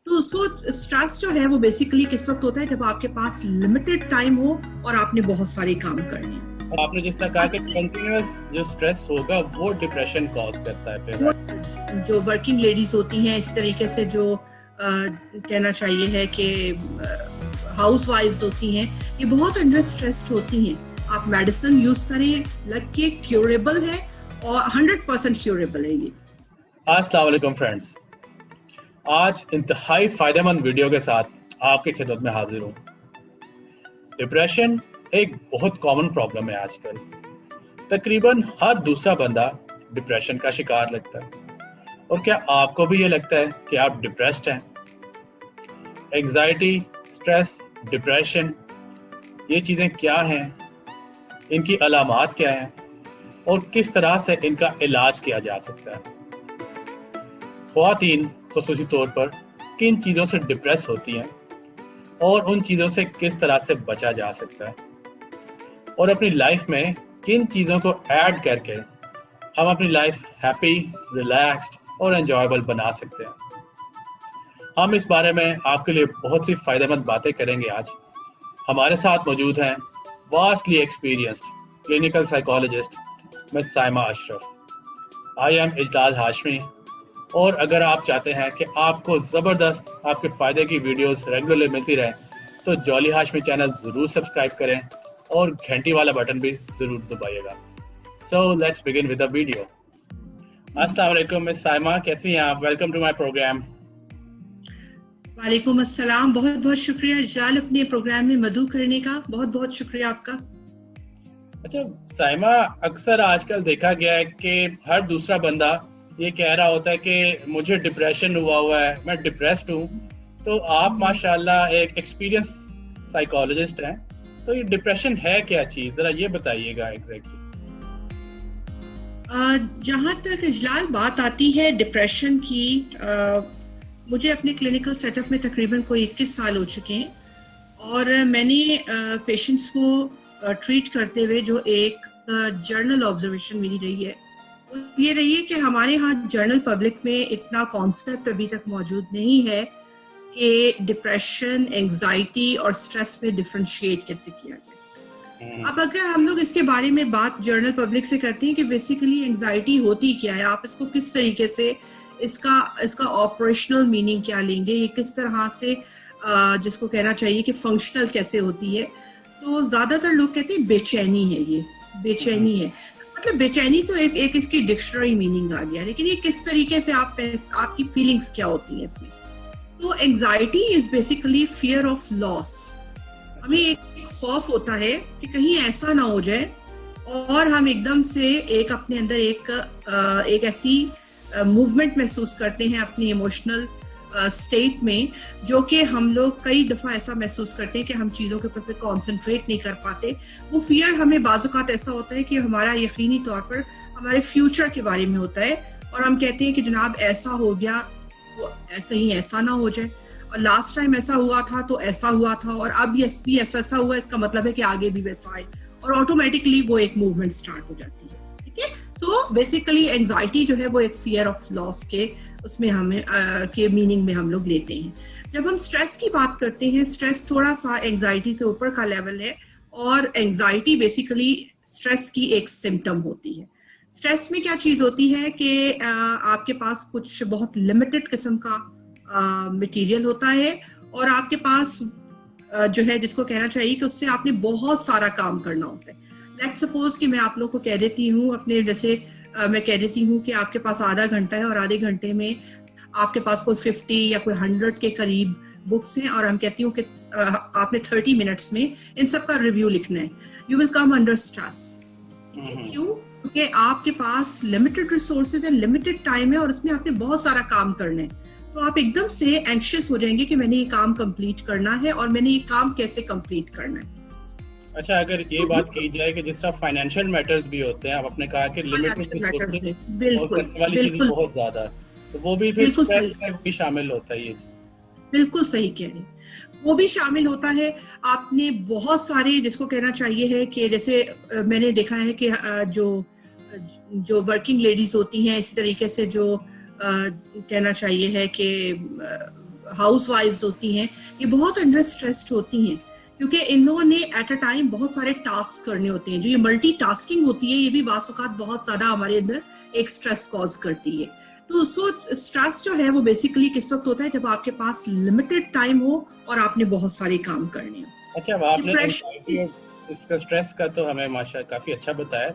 तो स्ट्रेस जो है वो बेसिकली किस वक्त होता है, जब आपके पास लिमिटेड टाइम हो और आपने बहुत सारे काम करने हैं। आपने जिस तरह कहा कि कंटिन्यूअस जो स्ट्रेस होगा वो डिप्रेशन कॉज करता है फिर। जो वर्किंग लेडीज होती हैं, इस तरीके से जो कहना चाहिए है कि हाउस वाइफ्स होती हैं, ये बहुत अंडर स्ट्रेस्ड होती हैं। आप मेडिसिन यूज करें, लग के क्यूरेबल है और 100% क्यूरेबल है ये। अस्सलाम वालेकुम फ्रेंड्स, आज इंतहाई फायदेमंद वीडियो के साथ आपकी खिदमत में हाजिर हूँ। डिप्रेशन एक बहुत कॉमन प्रॉब्लम है आजकल। तकरीबन हर दूसरा बंदा डिप्रेशन का शिकार लगता है। और क्या आपको भी ये लगता है कि आप डिप्रेस्ड हैं? एंजाइटी, स्ट्रेस, डिप्रेशन, ये चीज़ें क्या हैं, इनकी अलामात क्या हैं और किस तरह से इनका इलाज किया जा सकता है? ख्वातीन खुसूसी तौर पर किन चीज़ों से डिप्रेस होती हैं और उन चीज़ों से किस तरह से बचा जा सकता है, और अपनी लाइफ में किन चीज़ों को ऐड करके हम अपनी लाइफ हैप्पी, रिलैक्स्ड और एंजॉयबल बना सकते हैं। हम इस बारे में आपके लिए बहुत सी फायदेमंद बातें करेंगे आज। हमारे साथ मौजूद हैं vastly experienced clinical psychologist miss Saima Ashraf. I am Ijlal Hashmi. और अगर आप चाहते हैं कि आपको ज़बरदस्त आपके फ़ायदे की वीडियोस रेगुलरली मिलती रहें तो जॉली हाशमी चैनल ज़रूर सब्सक्राइब करें और घंटी वाला बटन भी ज़रूर दबाइएगा। So let's begin with the video. अस्सलाम वालेकुम मिस साइमा, कैसी हैं आप? Welcome to my programme. वालेकुम अस्सलाम, बहुत बहुत शुक्रिया इजलाल, अपने प्रोग्राम में मदऊ करने का बहुत बहुत शुक्रिया आपका। अच्छा साइमा, अक्सर आजकल देखा गया है कि हर दूसरा बंदा ये कह रहा होता है कि मुझे डिप्रेशन हुआ है, मैं डिप्रेस्ड हूँ। तो आप माशाल्लाह एक एक्सपीरियंस साइकोलॉजिस्ट हैं, तो ये डिप्रेशन है क्या चीज़, ज़रा ये बताइएगा एग्जैक्टली। जहाँ तक इजलाल बात आती है डिप्रेशन की, मुझे अपने क्लिनिकल सेटअप में तकरीबन कोई 21 साल हो चुके हैं और मैंने पेशेंट्स को ट्रीट करते हुए जो एक जर्नल ऑब्जर्वेशन मेरी रही है ये रही है कि हमारे यहाँ जनरल पब्लिक में इतना कॉन्सेप्ट अभी तक मौजूद नहीं है कि डिप्रेशन, एंजाइटी और स्ट्रेस में डिफरेंशिएट कैसे किया जाए। अब अगर हम लोग इसके बारे में बात जनरल पब्लिक से करते हैं कि बेसिकली एंजाइटी होती क्या है, आप इसको किस तरीके से इसका ऑपरेशनल मीनिंग क्या लेंगे, ये किस तरह से जिसको कहना चाहिए कि फंक्शनल कैसे होती है, तो ज्यादातर लोग कहते हैं बेचैनी है, ये बेचैनी है। मतलब बेचैनी तो एक इसकी डिक्शनरी मीनिंग आ गया, लेकिन ये किस तरीके से आपकी फीलिंग्स क्या होती हैं इसमें। तो anxiety is basically fear of loss. हमें एक खौफ होता है कि कहीं ऐसा ना हो जाए और हम एकदम से एक अपने अंदर एक ऐसी मूवमेंट महसूस करते हैं अपनी इमोशनल स्टेट में, जो कि हम लोग कई दफ़ा ऐसा महसूस करते हैं कि हम चीज़ों के ऊपर पे कॉन्सेंट्रेट नहीं कर पाते। वो फियर हमें बाज़-औक़ात ऐसा होता है कि हमारा यकीनी तौर पर हमारे फ्यूचर के बारे में होता है और हम कहते हैं कि जनाब ऐसा हो गया, कहीं ऐसा ना हो जाए, और लास्ट टाइम ऐसा हुआ था तो ऐसा हुआ था और अब ये भी ऐसा हुआ, इसका मतलब है कि आगे भी वैसा आए, और ऑटोमेटिकली वो एक मूवमेंट स्टार्ट हो जाती है। ठीक है, सो बेसिकली एंजाइटी जो है वो एक फियर ऑफ लॉस के उसमें हमें के मीनिंग में हम लोग लेते हैं। जब हम स्ट्रेस की बात करते हैं, स्ट्रेस थोड़ा सा एंजाइटी से ऊपर का लेवल है और एंजाइटी बेसिकली स्ट्रेस की एक सिम्टम होती है। स्ट्रेस में क्या चीज़ होती है कि आपके पास कुछ बहुत लिमिटेड किस्म का मटेरियल होता है और आपके पास जो है जिसको कहना चाहिए कि उससे आपने बहुत सारा काम करना होता है। लेट्स सपोज कि मैं आप लोग को कह देती हूँ अपने जैसे मैं कह देती हूँ कि आपके पास आधा घंटा है और आधे घंटे में आपके पास कोई 50 या कोई 100 के करीब बुक्स हैं और हम कहती हूँ कि आपने 30 मिनट्स में इन सब का रिव्यू लिखना है। You will come under stress. क्यों? क्योंकि आपके पास लिमिटेड रिसोर्सेज है, लिमिटेड टाइम है और उसमें आपने बहुत सारा काम करना है, तो आप एकदम से एंग्शियस हो जाएंगे कि मैंने ये काम कंप्लीट करना है और मैंने ये काम कैसे कंप्लीट करना है। अच्छा, अगर ये बात की जाए कि जिस तरह फाइनेंशियल मैटर्स भी होते हैं, आप अपने कहा कि लिमिटेड रिसोर्सेज और करने वाली चीजें बहुत ज्यादा है, तो वो भी फिर स्ट्रेस में भी शामिल होता है। ये बिल्कुल सही कह रहे हैं, वो भी शामिल होता है। आपने बहुत सारे जिसको कहना चाहिए है कि जैसे मैंने देखा है कि जो वर्किंग लेडीज होती हैं, इसी तरीके से जो कहना चाहिए है कि हाउस वाइफ्स होती हैं, ये बहुत अंडर स्ट्रेस्ड होती हैं, क्योंकि इन लोगों ने एट अ टाइम बहुत सारे टास्क करने होते हैं। जो ये मल्टीटास्किंग होती है, ये भी बासुकात बहुत ज्यादा हमारे अंदर एक स्ट्रेस कॉज करती है। तो सो स्ट्रेस जो है वो बेसिकली किस वक्त होता है, जब आपके पास लिमिटेड टाइम हो और आपने बहुत सारे काम करने हो। अच्छा, अब आपने डिप्रेशन, इसका स्ट्रेस का तो हमें माशा काफी अच्छा बताया।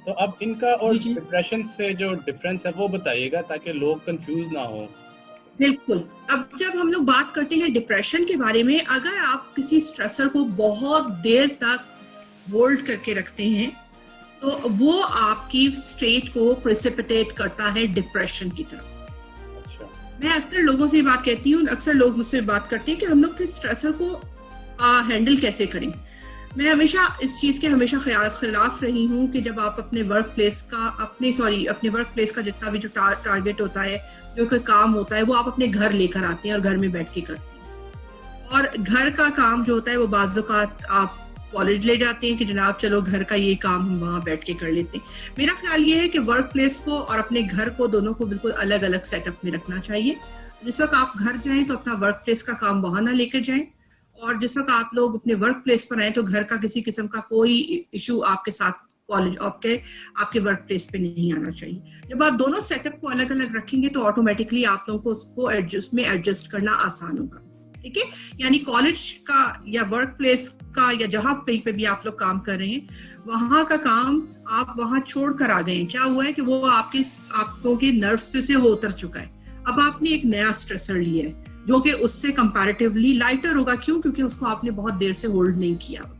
तो अब इनका और जी जी डिप्रेशन से जो डिफरेंस है वो बताइएगा, ताकि लोग कंफ्यूज ना हो। बिल्कुल। अब जब हम लोग बात करते हैं डिप्रेशन के बारे में, अगर आप किसी स्ट्रेसर को बहुत देर तक होल्ड करके रखते हैं तो वो आपकी स्टेट को प्रेसिपिटेट करता है डिप्रेशन की तरफ। अच्छा। मैं अक्सर लोगों से ये बात कहती हूँ, अक्सर लोग मुझसे बात करते हैं कि हम लोग फिर स्ट्रेसर को हैंडल कैसे करें। मैं हमेशा इस चीज के हमेशा खिलाफ रही हूँ कि जब आप अपने वर्क प्लेस का अपने वर्क प्लेस का जितना भी जो टारगेट होता है, जो कोई काम होता है, वो आप अपने घर लेकर आते हैं और घर में बैठ के करते हैं। और घर का काम जो होता है वो बाज़ औक़ात आप कॉलेज ले जाते हैं कि जनाब चलो घर का ये काम हम वहाँ बैठ के कर लेते हैं। मेरा ख्याल ये है कि वर्क प्लेस को और अपने घर को दोनों को बिल्कुल अलग अलग सेटअप में रखना चाहिए। जिस वक्त आप घर जाएं तो अपना वर्क प्लेस का काम वहाँ ना लेकर जाएं, और जिस वक्त आप लोग अपने वर्क प्लेस पर आए तो घर का किसी किस्म का कोई इशू आपके साथ कॉलेज आपके वर्क प्लेस पे नहीं आना चाहिए। जब आप दोनों सेटअप को अलग अलग रखेंगे तो ऑटोमेटिकली आप लोगों को उसको एडजस्ट करना आसान होगा। ठीक है, यानी कॉलेज का या वर्क प्लेस का या जहां कहीं पे भी आप लोग काम कर रहे हैं, वहां का काम आप वहां छोड़ कर आ गए हैं। क्या हुआ है कि वो आप लोगों के नर्व्स पे से हो उतर चुका है। अब आपने एक नया स्ट्रेसर लिया है जो कि उससे कंपैरेटिवली लाइटर होगा। क्यों? क्योंकि उसको आपने बहुत देर से होल्ड नहीं किया।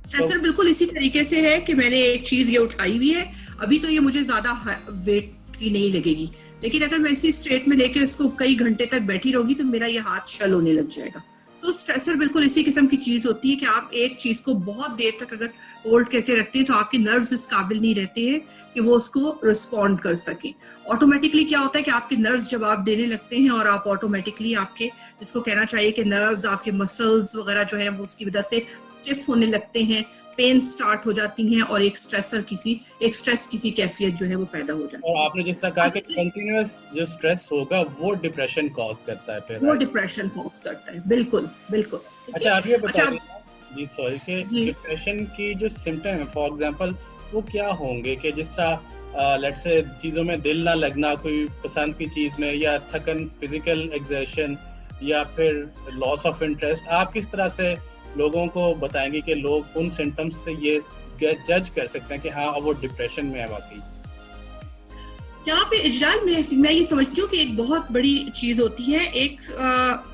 स्ट्रेसर बिल्कुल इसी तरीके से है कि मैंने एक चीज ये उठाई हुई है, अभी तो ये मुझे ज्यादा वेट की नहीं लगेगी, लेकिन अगर मैं इसी स्टेट में लेके इसको कई घंटे तक बैठी रहूंगी तो मेरा ये हाथ शल होने लग जाएगा। तो स्ट्रेसर बिल्कुल इसी किस्म की चीज होती है कि आप एक चीज को बहुत देर तक अगर होल्ड करके रखते हैं तो आपके नर्व्स इस काबिल नहीं रहते हैं कि वो उसको रिस्पॉन्ड कर सके। ऑटोमेटिकली क्या होता है कि आपके नर्व्स जवाब देने लगते हैं और आप ऑटोमेटिकली आपके, जिसको कहना चाहिए कि नर्व्स, आपके मसल्स वगैरह जो है वो उसकी वजह से स्टिफ होने लगते हैं, पेन स्टार्ट हो जाती हैं और एक स्ट्रेस किसी कैफियत जो है वो पैदा हो जाती है। और आपने जिस तरह कहा कि कंटिन्यूअस जो स्ट्रेस होगा वो डिप्रेशन कॉज करता है, फिर वो डिप्रेशन कॉज करता है। बिल्कुल बिल्कुल। अच्छा, आप ये बताइए जी, सॉरी, कि डिप्रेशन की जो सिम्टम है फॉर एग्जांपल वो क्या होंगे? कि जिस तरह लेट्स से चीजों में दिल ना लगना कोई पसंद की चीज में, या थकन, फिजिकल एक्सर्शन, या फिर लॉस ऑफ इंटरेस्ट। आप किस तरह से लोगों को बताएंगे कि लोग उन सिम्टम्स से ये जज कर सकते हैं कि हाँ अब वो डिप्रेशन में है वाकई? यहाँ पे इजलाल मैं ये समझती हूँ कि एक बहुत बड़ी चीज होती है,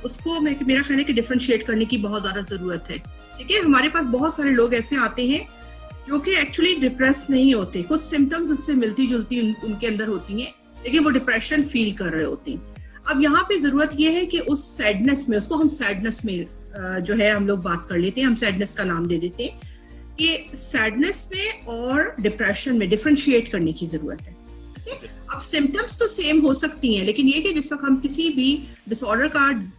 उसको मेरा ख्याल है कि डिफरेंशिएट करने की बहुत ज्यादा जरूरत है। ठीक है, हमारे पास बहुत सारे लोग ऐसे आते हैं जो कि एक्चुअली डिप्रेस नहीं होते, कुछ सिम्टम्स उससे मिलती जुलती उनके अंदर होती हैं, लेकिन वो डिप्रेशन फील कर रहे होते हैं। अब यहाँ पे जरूरत ये है कि उस सैडनेस में, उसको हम सैडनेस में जो है हम लोग बात कर लेते हैं, हम सैडनेस का नाम दे देते हैं, कि सैडनेस में और डिप्रेशन में डिफरेंशिएट करने की जरूरत है। अब सिम्टम्स तो सेम हो सकती हैं, लेकिन ये कि जिस वक्त हम किसी भी डिसऑर्डर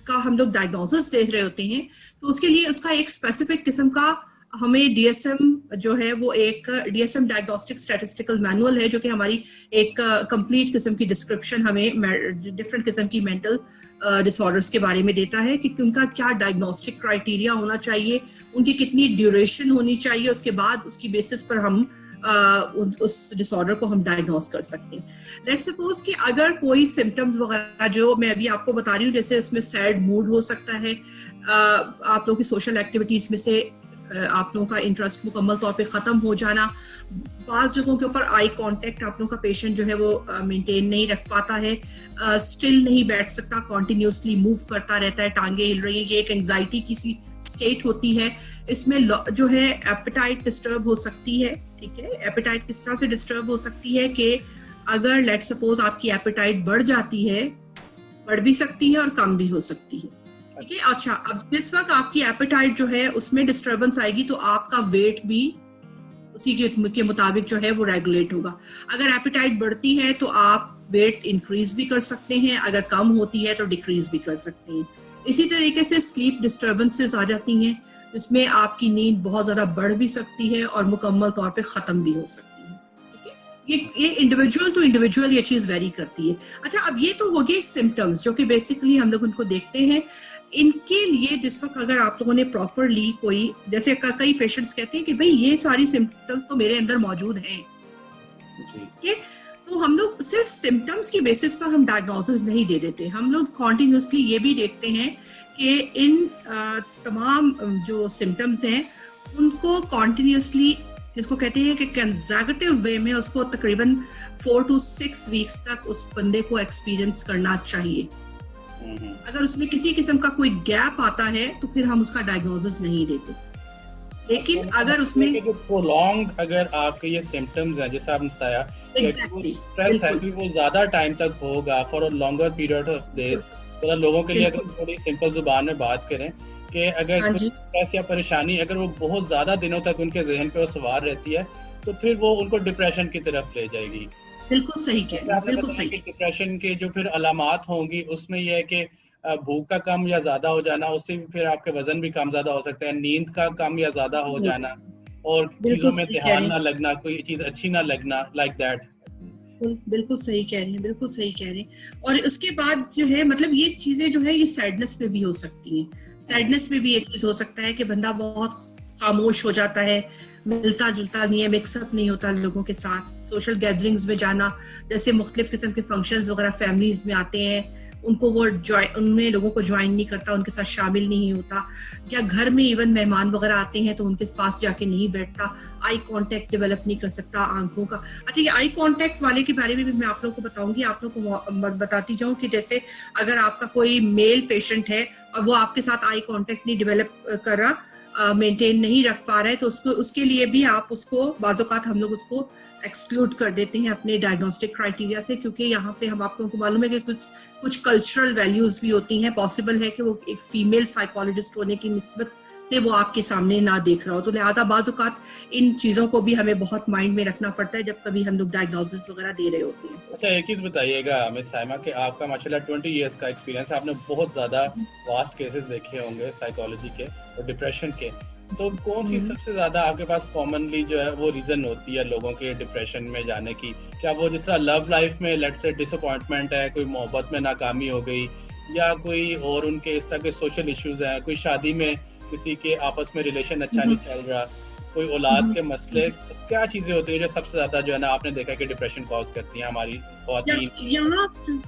का हम लोग डायग्नोसिस दे रहे होते हैं तो उसके लिए उसका एक स्पेसिफिक किस्म का हमें डीएसएम जो है वो एक डीएसएम डायग्नोस्टिक स्टैटिस्टिकल मैनुअल है, जो कि हमारी एक कंप्लीट किस्म की डिस्क्रिप्शन हमें डिफरेंट किस्म की मेंटल डिसऑर्डर्स के बारे में देता है कि उनका क्या डायग्नोस्टिक क्राइटेरिया होना चाहिए, उनकी कितनी ड्यूरेशन होनी चाहिए, उसके बाद उसकी बेसिस पर हम उस डिसऑर्डर को हम डायग्नोस कर सकते हैं। लेट्स सपोज कि अगर कोई सिम्टम्स वगैरह जो मैं अभी आपको बता रही हूँ, जैसे उसमें सैड मूड हो सकता है, आप लोगों की सोशल एक्टिविटीज में से आप लोगों का इंटरेस्ट मुकम्मल तौर पे खत्म हो जाना, बाज़ जगहों के ऊपर आई कांटेक्ट आप लोगों का पेशेंट जो है वो मेंटेन नहीं रख पाता है, स्टिल नहीं बैठ सकता, कॉन्टिन्यूसली मूव करता रहता है, टांगे हिल रही है, ये एक एंजाइटी की सी स्टेट होती है। इसमें जो है एपेटाइट डिस्टर्ब हो सकती है। ठीक है, एपेटाइट किस तरह से डिस्टर्ब हो सकती है कि अगर लेट सपोज आपकी एपेटाइट बढ़ जाती है, बढ़ भी सकती है और कम भी हो सकती है। ठीक है, अच्छा, अब जिस वक्त आपकी एपेटाइट जो है उसमें डिस्टर्बेंस आएगी तो आपका वेट भी उसी के मुताबिक जो है वो रेगुलेट होगा। अगर एपेटाइट बढ़ती है तो आप वेट इंक्रीज भी कर सकते हैं, अगर कम होती है तो डिक्रीज भी कर सकते हैं। इसी तरीके से स्लीप डिस्टर्बेंसेस आ जाती हैं, जिसमें आपकी नींद बहुत ज्यादा बढ़ भी सकती है और मुकम्मल तौर पे खत्म भी हो सकती है। ठीक है, ये इंडिविजुअल टू इंडिविजुअल ये चीज वेरी करती है। अच्छा, अब ये तो हो गए सिम्टम्स जो कि बेसिकली हम लोग उनको देखते हैं। इनके लिए जिस वक्त अगर आप लोगों ने प्रॉपरली कोई, जैसे कई पेशेंट्स कहते हैं कि भाई ये सारी सिम्टम्स तो मेरे अंदर मौजूद हैं, ठीक है, तो हम लोग सिर्फ सिम्टम्स की बेसिस पर हम डायग्नोसिस नहीं दे देते। हम लोग कॉन्टिन्यूसली ये भी देखते हैं कि इन तमाम जो सिम्टम्स हैं उनको कॉन्टिन्यूसली, जिसको कहते हैं कि कंजर्वेटिव वे में, उसको तकरीबन 4 to 6 वीक्स तक उस बंदे को एक्सपीरियंस करना चाहिए। अगर उसमें किसी किस्म का कोई गैप आता है तो फिर हम उसका डायग्नोसिस नहीं देते। लेकिन अगर उसमें जो प्रोलॉन्ग्ड, अगर आपके ये सिम्टम्स हैं जैसे आपने बताया, स्ट्रेस है कि वो ज्यादा टाइम तक होगा for a longer period of days, तो लोगों के लिए अगर थोड़ी सिंपल जुबान में बात करें कि अगर स्ट्रेस या परेशानी अगर वो बहुत ज्यादा दिनों तक उनके जहन पे वो सवार रहती है तो फिर वो उनको डिप्रेशन की तरफ ले जाएगी। बिल्कुल सही कह रहे हैं, बिल्कुल सही। डिप्रेशन के जो फिर अलामात होंगी उसमें यह है कि भूख का कम या ज्यादा हो जाना, उससे फिर आपके वजन भी कम ज्यादा हो सकता है, नींद का कम या ज्यादा हो जाना, और चीजों में ध्यान ना लगना, कोई चीज अच्छी ना लगना, लाइक दैट। बिल्कुल सही कह रहे हैं, बिल्कुल सही कह रहे हैं। और उसके बाद जो है, मतलब ये चीजें जो है ये सैडनेस पे भी हो सकती हैं। सैडनेस में भी एक चीज हो सकता है कि बंदा बहुत खामोश हो जाता है, मिलता जुलता नहीं है, मिक्सअप नहीं होता लोगों के साथ। सोशल गैदरिंग्स में जाना, जैसे मुख्तलिफ किस्म के फंक्शंस वगैरह फैमिलीज में आते हैं, उनको वो उनमें लोगों को ज्वाइन नहीं करता, उनके साथ शामिल नहीं होता। या घर में इवन मेहमान वगैरह आते हैं तो उनके पास जाके नहीं बैठता, आई कांटेक्ट डेवलप नहीं कर सकता आंखों का। अच्छा, ये आई कांटेक्ट वाले के बारे में भी मैं आप लोगों को बताऊंगी, आप लोगों को बताती जाऊं कि जैसे अगर आपका कोई मेल पेशेंट है और वो आपके साथ आई कांटेक्ट नहीं डेवलप कर रहा, मेंटेन नहीं रख पा रहा है, तो उसके लिए भी आप उसको बाज़-औक़ात हम लोग उसको एक्सक्लूड कर देते हैं अपने डायग्नोस्टिक क्राइटेरिया से, क्योंकि यहाँ पे हम आपको मालूम है कि कुछ कल्चरल वैल्यूज भी होती हैं। पॉसिबल है कि वो एक फीमेल साइकोलॉजिस्ट होने की निस्बत से वो आपके सामने ना देख रहा हो, तो लिहाजा बाज़-औक़ात इन चीज़ों को भी हमें बहुत माइंड में रखना पड़ता है जब कभी हम लोग डायग्नोसिस वगैरह दे रहे होते हैं। अच्छा, एक चीज़ बताइएगा मिस साइमा कि आपका माशाल्लाह 20 इयर्स का एक्सपीरियंस, आपने बहुत ज़्यादा वास्ट केसेस देखे होंगे साइकोलॉजी के और डिप्रेशन के, तो कौन सी सबसे ज्यादा आपके पास कॉमनली जो है वो रीजन होती है लोगों के डिप्रेशन में जाने की? क्या वो जिस तरह लव लाइफ में लेट्स से डिसअपॉइंटमेंट है, कोई मोहब्बत में नाकामी हो गई, या कोई और उनके इस तरह के सोशल इश्यूज हैं, कोई शादी में किसी के आपस में रिलेशन अच्छा नहीं चल रहा, कोई औलाद के मसले, क्या चीजें होती है जो सबसे ज्यादा जो है ना आपने देखा कि डिप्रेशन कॉज करती हैं हमारी ख्वातीन?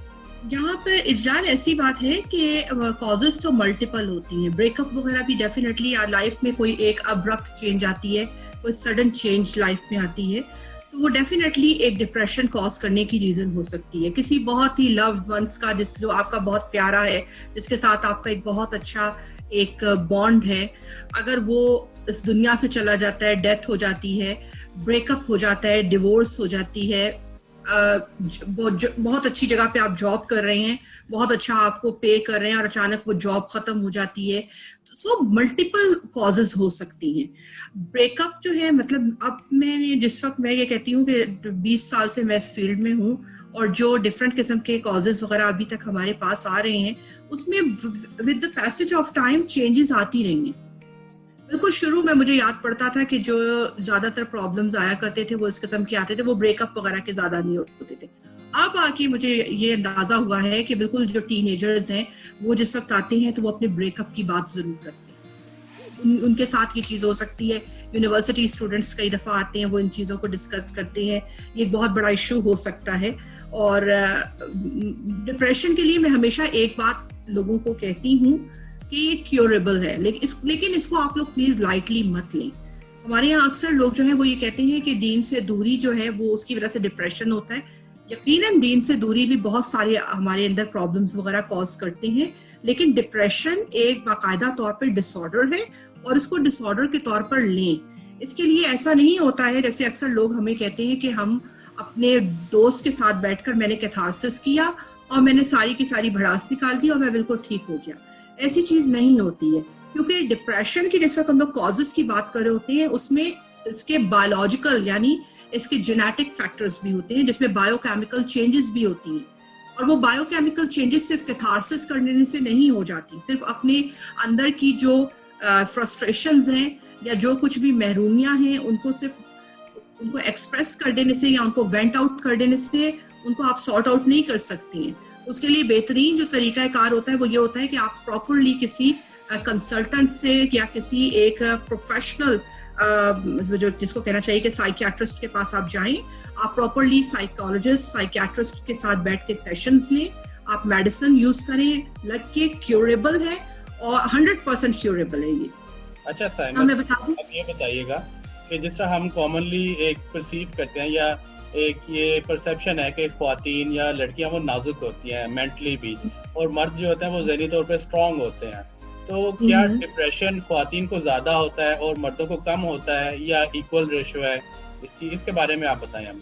यहाँ पर इजलाल ऐसी बात है कि कॉजेस तो मल्टीपल होती हैं। ब्रेकअप वगैरह भी डेफिनेटली लाइफ में कोई एक अब्रप्ट चेंज आती है, कोई सडन चेंज लाइफ में आती है, तो वो डेफिनेटली एक डिप्रेशन कॉज करने की रीजन हो सकती है। किसी बहुत ही लव्ड वंस का, जो आपका बहुत प्यारा है, जिसके साथ आपका एक बहुत अच्छा एक बॉन्ड है, अगर वो इस दुनिया से चला जाता है, डेथ हो जाती है, ब्रेकअप हो जाता है, डिवोर्स हो जाती है, बहुत अच्छी जगह पे आप जॉब कर रहे हैं, बहुत अच्छा आपको पे कर रहे हैं और अचानक वो जॉब खत्म हो जाती है, सो मल्टीपल कॉजेस हो सकती हैं। ब्रेकअप जो है, मतलब अब मैंने जिस वक्त मैं ये कहती हूँ कि 20 साल से मैं इस फील्ड में हूँ और जो डिफरेंट किस्म के कॉजेस वगैरह अभी तक हमारे पास आ रहे हैं, उसमें with the passage of time changes आती रही हैं। बिल्कुल शुरू में मुझे याद पड़ता था कि जो ज्यादातर प्रॉब्लम्स आया करते थे वो इस किस्म के आते थे, वो ब्रेकअप वगैरह के ज्यादा नहीं होते थे। अब आके मुझे ये अंदाजा हुआ है कि बिल्कुल जो टीनेजर्स हैं वो जिस वक्त आते हैं तो वो अपने ब्रेकअप की बात जरूर करते हैं। उनके साथ ये चीज हो सकती है। यूनिवर्सिटी स्टूडेंट्स कई दफा आते हैं, वो इन चीजों को डिस्कस करते हैं, ये एक बहुत बड़ा इशू हो सकता है। और डिप्रेशन के लिए मैं हमेशा एक बात लोगों को कहती हूँ कि ये क्योरेबल है, लेकिन इसको आप लोग प्लीज लाइटली मत लें। हमारे यहाँ अक्सर लोग जो है वो ये कहते हैं कि दीन से दूरी जो है वो उसकी वजह से डिप्रेशन होता है। यकीनन दीन से दूरी भी बहुत सारे हमारे अंदर प्रॉब्लम्स वगैरह कॉज करते हैं, लेकिन डिप्रेशन एक बाकायदा तौर पर डिसऑर्डर है और इसको डिसऑर्डर के तौर पर लें। इसके लिए ऐसा नहीं होता है जैसे अक्सर लोग हमें कहते हैं कि हम अपने दोस्त के साथ बैठकर मैंने कैथारसिस किया और मैंने सारी की सारी भड़ास निकाल दी और मैं बिल्कुल ठीक हो गया। ऐसी चीज नहीं होती है, क्योंकि डिप्रेशन की जैसे हम लोग कॉजेस की बात कर रहे होते हैं उसमें इसके बायोलॉजिकल यानी इसके जेनेटिक फैक्टर्स भी होते हैं, जिसमें बायोकेमिकल चेंजेस भी होती हैं। और वो बायोकेमिकल चेंजेस सिर्फ कैथारसिस करने से नहीं हो जाती, सिर्फ अपने अंदर की जो फ्रस्ट्रेशंस हैं या जो कुछ भी महरूमियां हैं उनको सिर्फ उनको एक्सप्रेस कर देने से या उनको वेंट आउट कर देने से उनको आप सॉर्ट आउट नहीं कर सकती हैं। उसके लिए बेहतरीन जो तरीका कार होता है वो ये होता है कि आप प्रॉपरली किसी कंसल्टेंट से या किसी एक प्रोफेशनल जो जिसको कहना चाहिए कि साइकियाट्रिस्ट के पास आप जाएं, आप प्रॉपरली साइकोलॉजिस्ट साइकियाट्रिस्ट के साथ बैठ के सेशंस लें, आप मेडिसिन यूज करें, लग के क्यूरेबल है और 100% क्यूरेबल है ये। अच्छा साइमा, मैं बता दूं, अब ये बताइएगा कि जिस तरह हम कॉमनली एक परसीव करते हैं या एक ये परसेप्शन है कि ख्वातीन या लड़कियां वो नाजुक होती हैं मेंटली भी, और मर्द जो होते हैं वो ज़हनी तौर पे स्ट्रांग होते हैं, तो क्या डिप्रेशन ख्वातीन को ज़्यादा होता है और मर्दों को कम होता है या इक्वल रेशो है? इसके बारे में आप बताएं हमें।